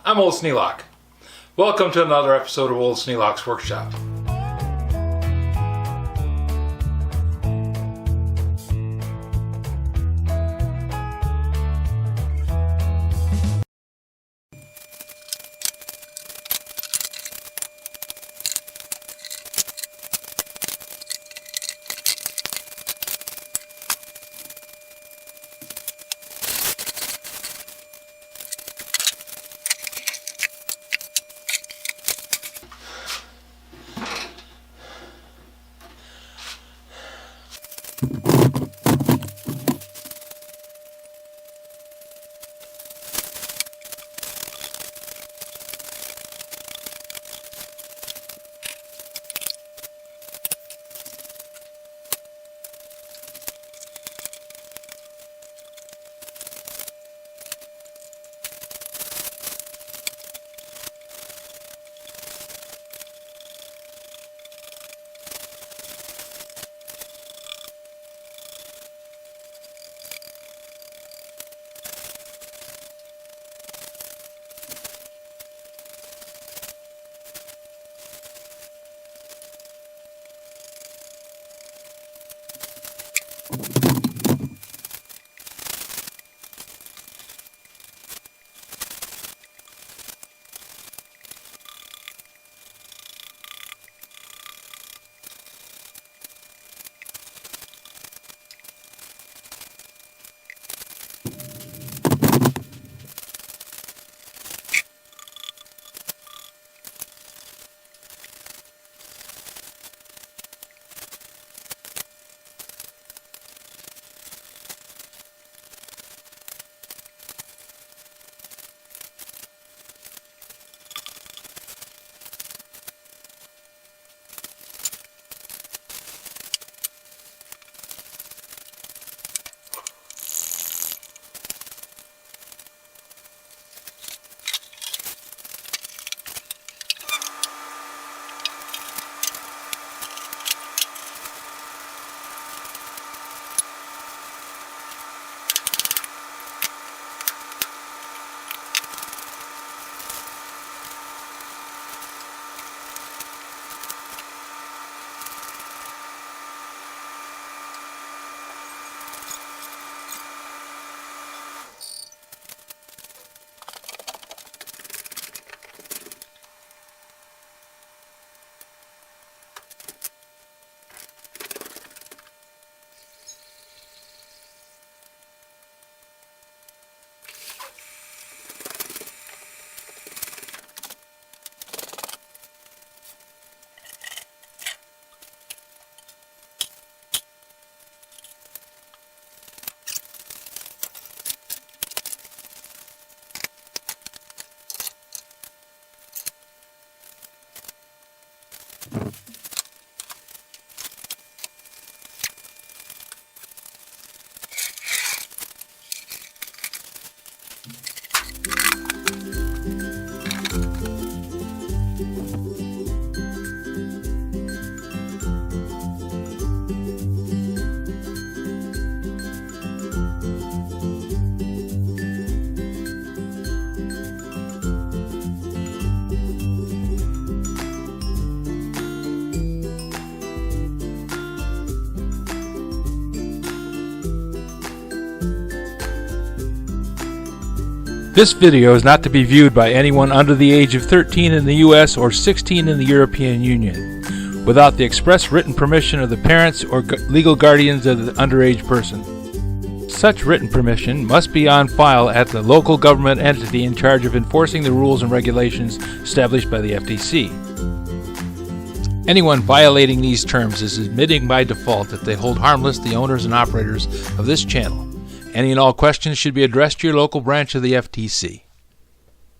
I'm Old Sneelock. Welcome to another episode of Old Sneelock's Workshop. This video is not to be viewed by anyone under the age of 13 in the U.S. or 16 in the European Union, without the express written permission of the parents or legal guardians of the underage person. Such written permission must be on file at the local government entity in charge of enforcing the rules and regulations established by the FTC. Anyone violating these terms is admitting by default that they hold harmless the owners and operators of this channel. Any and all questions should be addressed to your local branch of the FTC.